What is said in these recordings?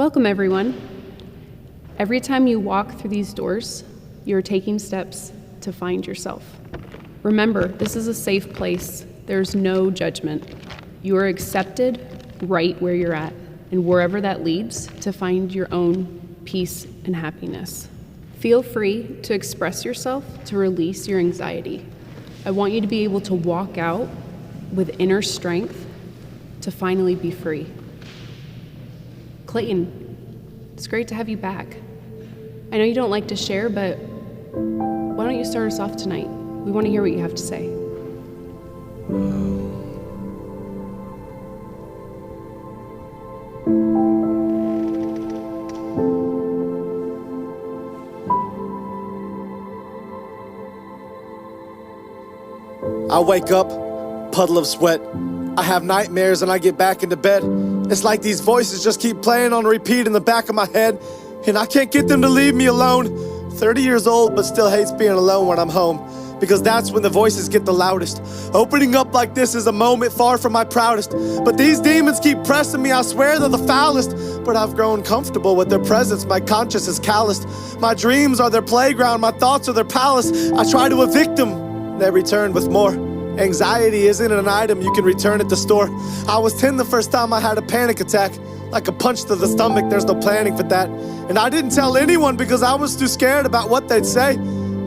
Welcome, everyone. Every time you walk through these doors, you're taking steps to find yourself. Remember, this is a safe place. There's no judgment. You are accepted right where you're at, and wherever that leads, to find your own peace and happiness. Feel free to express yourself to release your anxiety. I want you to be able to walk out with inner strength to finally be free. Clayton, it's great to have you back. I know you don't like to share, but why don't you start us off tonight? We want to hear what you have to say. I wake up, puddle of sweat. I have nightmares and I get back into bed. It's like these voices just keep playing on repeat in the back of my head, and I can't get them to leave me alone. 30 years old, but still hates being alone when I'm home, because that's when the voices get the loudest. Opening up like this is a moment far from my proudest, but these demons keep pressing me. I swear they're the foulest, but I've grown comfortable with their presence. My conscience is calloused. My dreams are their playground, my thoughts are their palace. I try to evict them, they return with more. Anxiety isn't an item you can return at the store. I was 10 the first time I had a panic attack. Like a punch to the stomach, there's no planning for that. And I didn't tell anyone because I was too scared about what they'd say.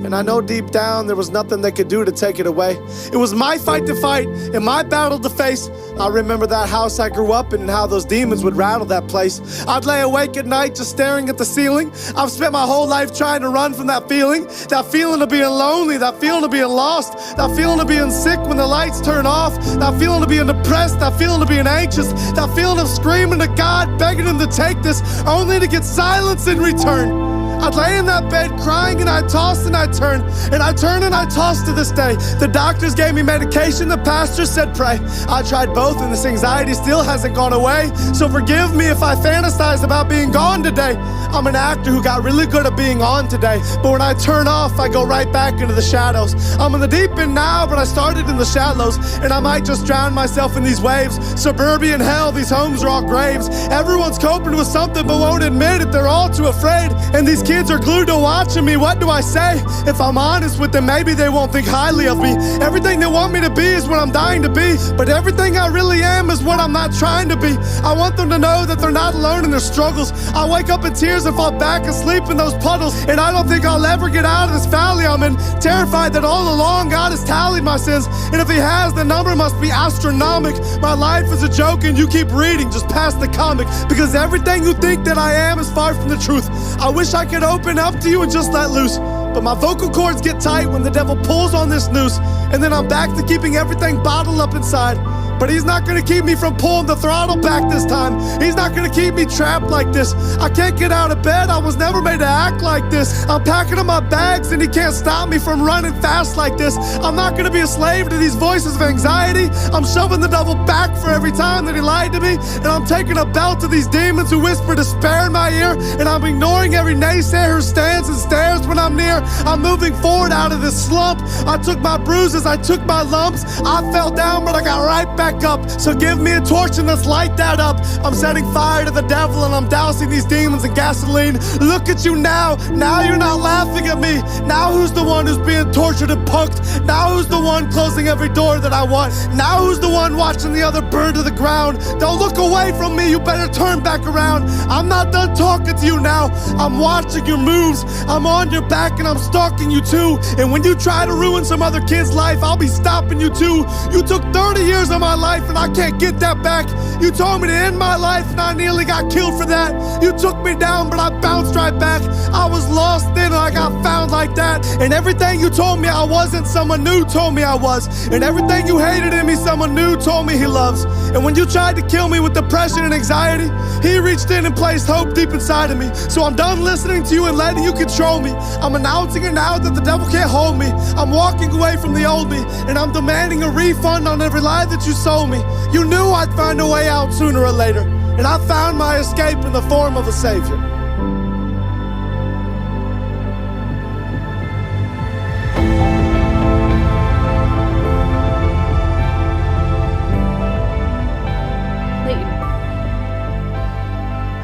And I know deep down there was nothing they could do to take it away. It was my fight to fight and my battle to face. I remember that house I grew up in and how those demons would rattle that place. I'd lay awake at night just staring at the ceiling. I've spent my whole life trying to run from that feeling of being lonely, that feeling of being lost, that feeling of being sick when the lights turn off, that feeling of being depressed, that feeling of being anxious, that feeling of screaming to God, begging him to take this, only to get silence in return. I'd lay in that bed crying and I'd toss and I'd turn, and I turn and I toss to this day. The doctors gave me medication, the pastor said pray. I tried both and this anxiety still hasn't gone away. So forgive me if I fantasize about being gone today. I'm an actor who got really good at being on today, but when I turn off, I go right back into the shadows. I'm in the deep end now, but I started in the shallows, and I might just drown myself in these waves. Suburban hell, these homes are all graves. Everyone's coping with something but won't admit it, they're all too afraid. And these kids are glued to watching me, what do I say? If I'm honest with them, maybe they won't think highly of me. Everything they want me to be is what I'm dying to be, but everything I really am is what I'm not trying to be. I want them to know that they're not alone in their struggles. I wake up in tears and fall back asleep in those puddles, and I don't think I'll ever get out of this valley I'm in. Terrified that all along God has tallied my sins, and if he has, the number must be astronomical. My life is a joke and you keep reading just past the comic, because everything you think that I am is far from the truth. I wish I could open up to you and just let loose, but my vocal cords get tight when the devil pulls on this noose, and then I'm back to keeping everything bottled up inside. But he's not gonna keep me from pulling the throttle back this time. He's not gonna keep me trapped like this. I can't get out of bed, I was never made to act like this. I'm packing up my bags and he can't stop me from running fast like this. I'm not gonna be a slave to these voices of anxiety. I'm shoving the devil back for every time that he lied to me, and I'm taking a belt to these demons who whisper despair in my ear, and I'm ignoring every naysayer who stands and stares when I'm near. I'm moving forward out of this slump. I took my bruises, I took my lumps. I fell down, but I got right back up. So give me a torch and let's light that up. I'm setting fire to the devil and I'm dousing these demons in gasoline. Look at you now. Now you're not laughing at me. Now who's the one who's being tortured and punked? Now who's the one closing every door that I want? Now who's the one watching the other burn to the ground? Don't look away from me. You better turn back around. I'm not done talking to you now. I'm watching your moves. I'm on your back and I'm stalking you too. And when you try to ruin some other kid's life, I'll be stopping you too. You took 30 years of my life and I can't get that back. You told me to end my life and I nearly got killed for that. You took me down but I bounced right back. I was lost then and I got found like that. And everything you told me I wasn't, someone new told me I was. And everything you hated in me, someone new told me he loves. And when you tried to kill me with depression and anxiety, he reached in and placed hope deep inside of me. So I'm done listening to you and letting you control me. I'm announcing it now that the devil can't hold me. I'm walking away from the old me, and I'm demanding a refund on every lie that you sold me. You knew I'd find a way out sooner or later, and I found my escape in the form of a savior.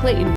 Clayton.